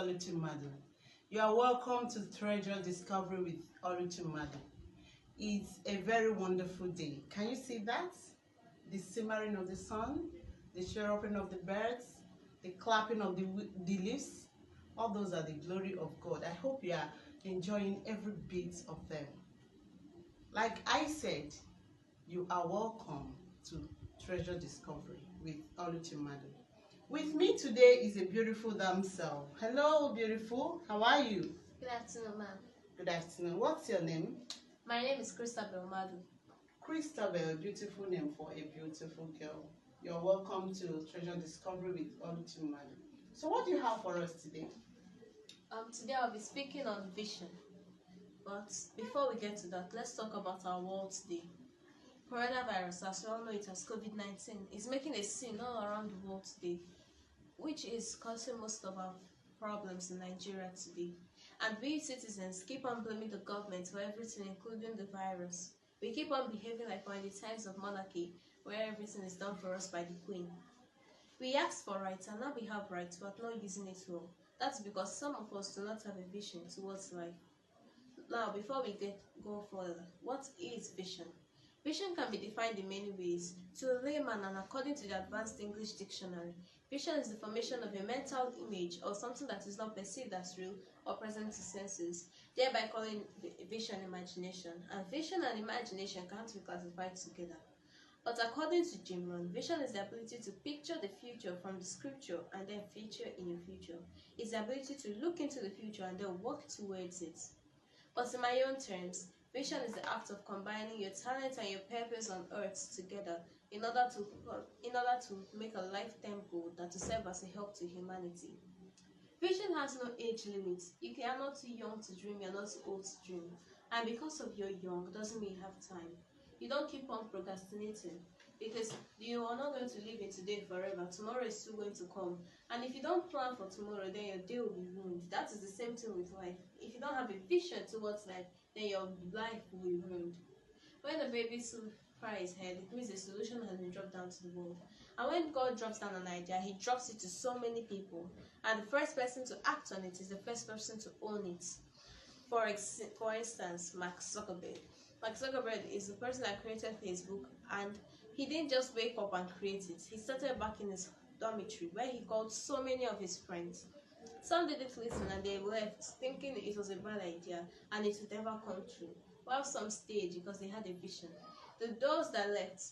Oluchimadu. You are welcome to Treasure Discovery with Oluchimadu. It's a very wonderful day. Can you see that? The simmering of the sun, the chirruping of the birds, the clapping of the leaves. All those are the glory of God. I hope you are enjoying every bit of them. Like I said, you are welcome to Treasure Discovery with Oluchimadu. With me today is a beautiful damsel. Hello, beautiful. How are you? Good afternoon, ma'am. Good afternoon. What's your name? My name is Christabel Madu. Christabel, beautiful name for a beautiful girl. You're welcome to Treasure Discovery with Oluchimadu. So what do you have for us today? Today I'll be speaking on vision. But before we get to that, let's talk about our world today. Coronavirus, as we all know it as COVID-19, is making a scene all around the world today, which is causing most of our problems in Nigeria today. And we citizens keep on blaming the government for everything, including the virus. We keep on behaving like we're in the times of monarchy, where everything is done for us by the Queen. We ask for rights, and now we have rights, but not using it well. That's because some of us do not have a vision towards life. Now, before we go further, what is vision? Vision can be defined in many ways. To a layman and according to the Advanced English Dictionary, vision is the formation of a mental image or something that is not perceived as real or present to senses, thereby calling vision imagination. And vision and imagination can't be classified together. But according to Jim Rohn, vision is the ability to picture the future from the scripture and then feature in your future. It's the ability to look into the future and then work towards it. But in my own terms, vision is the act of combining your talent and your purpose on earth together in order to make a lifetime goal that will serve as a help to humanity. Vision has no age limit. You are not too young to dream, you're not too old to dream. And because of you're young doesn't mean you have time. You don't keep on procrastinating because you are not going to live in today forever. Tomorrow is still going to come. And if you don't plan for tomorrow, then your day will be ruined. That is the same thing with life. If you don't have a vision towards life, then your life will be ruined. When a baby's cry is heard, it means a solution has been dropped down to the world. And when God drops down an idea, he drops it to so many people. And the first person to act on it is the first person to own it. For instance, Mark Zuckerberg. Mark Zuckerberg is the person that created Facebook, and he didn't just wake up and create it. He started back in his dormitory where he called so many of his friends. Some didn't listen and they left thinking it was a bad idea and it would never come true, while some stayed because they had a vision. Those that left,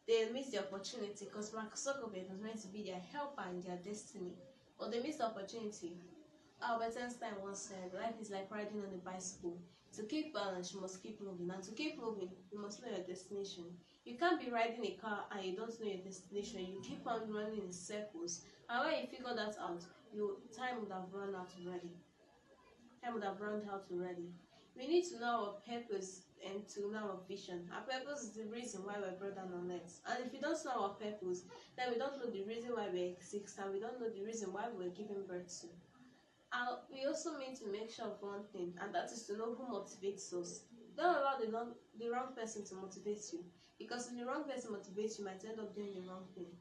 they missed the opportunity because Mark Zuckerberg was meant to be their helper in their destiny, but they missed the opportunity. Albert Einstein once said, life is like riding on a bicycle. To keep balance, you must keep moving. And to keep moving, you must know your destination. You can't be riding a car and you don't know your destination. You keep on running in circles. And when you figure that out, time would have run out already. Time would have run out already. We need to know our purpose and to know our vision. Our purpose is the reason why we're brought down on earth. And if we don't know our purpose, then we don't know the reason why we exist, and we don't know the reason why we're given birth to. We also need to make sure of one thing, and that is to know who motivates us. Don't allow the wrong person to motivate you, because if the wrong person motivates you, you might end up doing the wrong thing.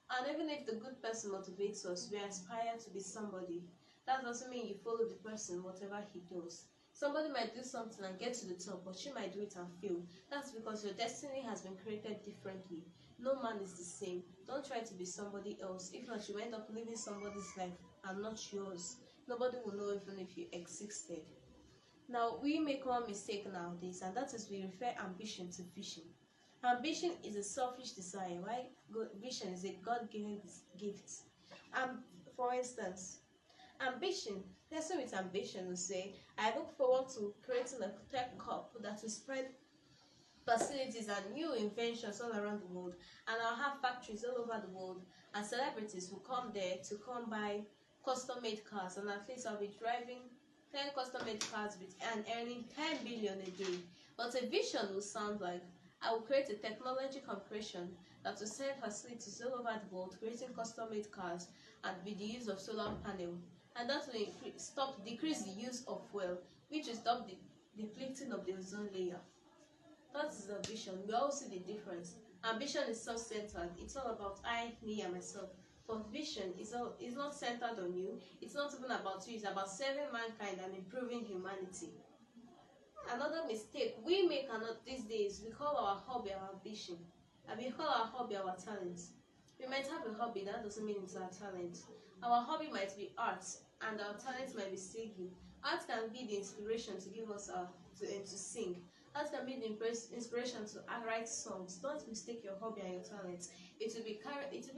And even if the good person motivates us, we aspire to be somebody. That doesn't mean you follow the person, whatever he does. Somebody might do something and get to the top, but she might do it and fail. That's because your destiny has been created differently. No man is the same. Don't try to be somebody else. If not, you end up living somebody's life and not yours. Nobody will know even if you existed. Now, we make one mistake nowadays, and that is we refer ambition to vision. Ambition is a selfish desire, while vision is a God-given gift. For instance, person with ambition will say, I look forward to creating a tech hub that will spread facilities and new inventions all around the world, and I'll have factories all over the world, and celebrities will come there to come buy custom-made cars, and at least I'll be driving 10 custom-made cars and earning 10 billion a day. But a vision will sound like, I will create a technology corporation that will send facilities all over the world, creating custom-made cars and with the use of solar panel, and that will decrease the use of fuel, which will stop the depleting of the ozone layer. That is the vision. We all see the difference. Ambition is self-centered. It's all about I, me, and myself. For vision is not centered on you. It's not even about you. It's about serving mankind and improving humanity. Another mistake we make these days, we call our hobby our ambition, and we call our hobby our talent. We might have a hobby, that doesn't mean it's our talent. Our hobby might be art, and our talent might be singing. Art can be the inspiration to give us to sing. Art can be the inspiration to write songs. Don't mistake your hobby and your talent. It will be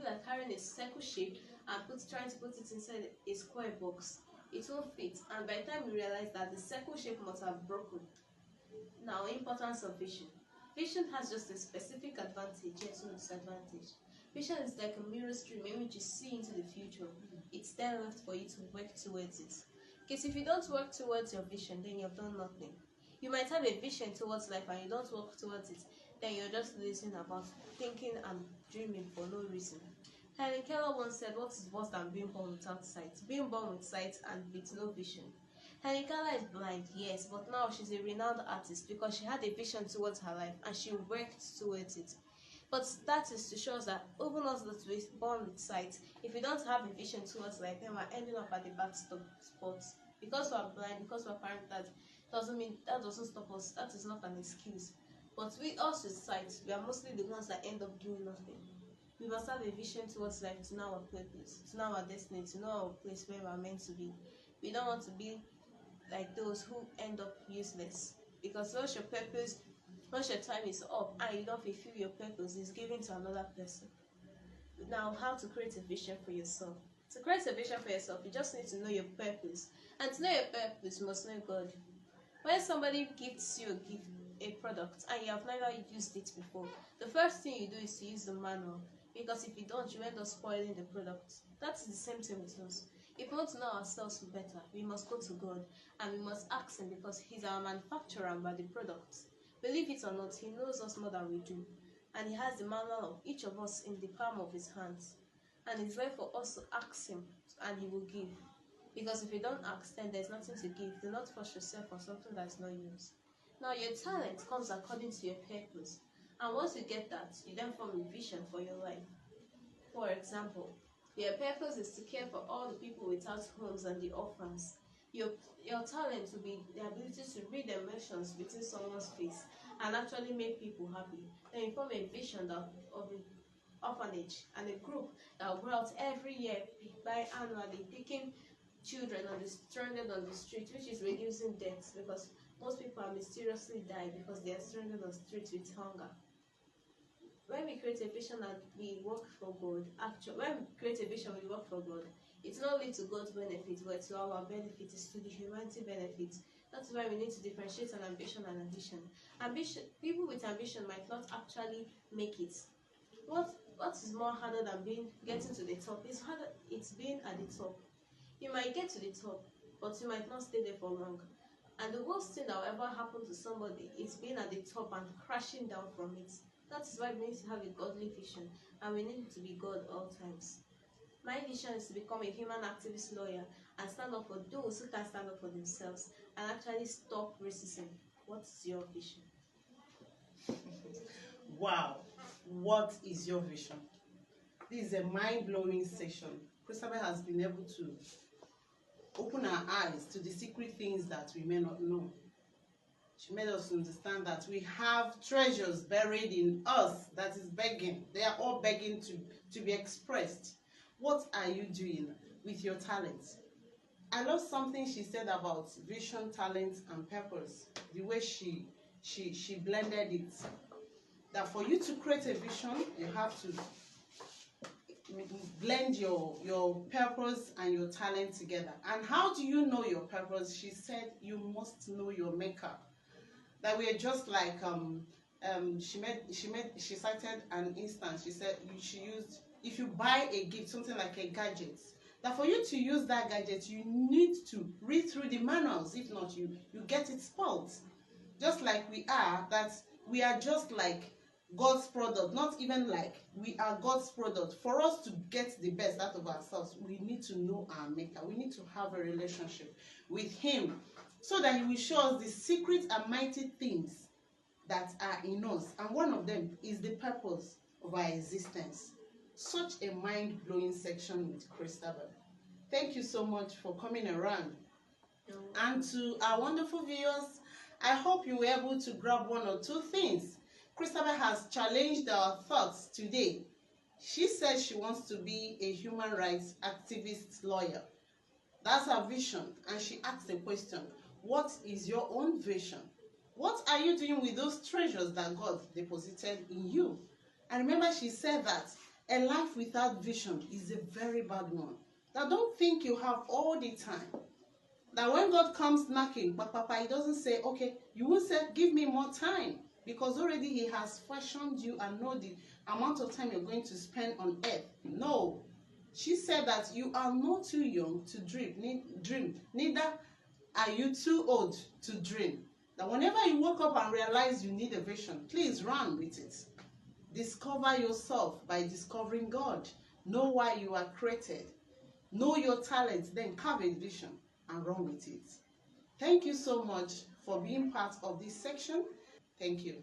like carrying a circle shape and trying to put it inside a square box. It won't fit, and by the time you realize that the circle shape must have broken. Now, importance of vision. Vision has just a specific advantage, yet no disadvantage. Vision is like a mirror stream in which you see into the future. It's there left for you to work towards it. Because if you don't work towards your vision, then you've done nothing. You might have a vision towards life and you don't work towards it, then you're just listening about thinking and dreaming for no reason. Helen Keller once said, what is worse than being born without sight? Being born with sight and with no vision. Helen Keller is blind, yes, but now she's a renowned artist because she had a vision towards her life and she worked towards it. But that is to show us that even us that we're born with sight, if we don't have a vision towards life, then we're ending up at the bad spot. Because we're blind, because we're parented, that doesn't stop us. That is not an excuse. But we us with sight, we are mostly the ones that end up doing nothing. We must have a vision towards life, to know our purpose, to know our destiny, to know our place where we are meant to be. We don't want to be like those who end up useless. Because once your time is up and you don't fulfill your purpose, it's given to another person. Now, how to create a vision for yourself. To create a vision for yourself, you just need to know your purpose. And to know your purpose, you must know God. When somebody gives you a product and you have never used it before, the first thing you do is to use the manual. Because if you don't, you end up spoiling the product. That's the same thing with us. If we want to know ourselves better, we must go to God and we must ask Him because He's our manufacturer and by the product. Believe it or not, He knows us more than we do. And He has the manual of each of us in the palm of His hands. And it's right for us to ask Him and He will give. Because if you don't ask, then there's nothing to give. Do not force yourself on something that's not yours. Now, your talent comes according to your purpose. And once you get that, you then form a vision for your life. For example, your purpose is to care for all the people without homes and the orphans. Your talent will be the ability to read emotions within someone's face and actually make people happy. Then you form a vision of an orphanage and a group that will go out every year annually picking children stranded on the street, which is reducing deaths because most people are mysteriously dying because they are stranded on the streets with hunger. When we create a vision and we work for God, it's not only to God's benefit, but to our benefit, it's to the humanity benefit. That's why we need to differentiate an ambition and a vision. People with ambition might not actually make it. What is more harder than getting to the top? It's being at the top. You might get to the top, but you might not stay there for long. And the worst thing that will ever happen to somebody is being at the top and crashing down from it. That is why we need to have a godly vision, and we need to be God all times. My vision is to become a human activist lawyer and stand up for those who can stand up for themselves and actually stop racism. What's your vision? Wow, what is your vision? This is a mind-blowing session. Christabel has been able to open our eyes to the secret things that we may not know. She made us understand that we have treasures buried in us that is begging. They are all begging to be expressed. What are you doing with your talents? I love something she said about vision, talent, and purpose. The way she blended it. That for you to create a vision, you have to blend your purpose and your talent together. And how do you know your purpose? She said you must know your maker. That we are just like she cited an instance. She said if you buy a gift, something like a gadget, that for you to use that gadget you need to read through the manuals. If not, you get it spoiled. Just like we are just like God's product, not even like we are God's product. For us to get the best out of ourselves, we need to know our maker. We need to have a relationship with Him so that He will show us the secret and mighty things that are in us. And one of them is the purpose of our existence. Such a mind-blowing section with Christabel. Thank you so much for coming around. And to our wonderful viewers, I hope you were able to grab one or two things. Christabel has challenged our thoughts today. She says she wants to be a human rights activist lawyer. That's her vision. And she asked the question, what is your own vision? What are you doing with those treasures that God deposited in you? And remember, she said that a life without vision is a very bad one. Now, don't think you have all the time. That when God comes knocking, Papa, he doesn't say, okay, you won't say, give me more time. Because already he has fashioned you and know the amount of time you're going to spend on earth. No. She said that you are not too young to dream. Neither are you too old to dream. That whenever you wake up and realize you need a vision, please run with it. Discover yourself by discovering God. Know why you are created. Know your talents, then carve a vision and run with it. Thank you so much for being part of this section. Thank you.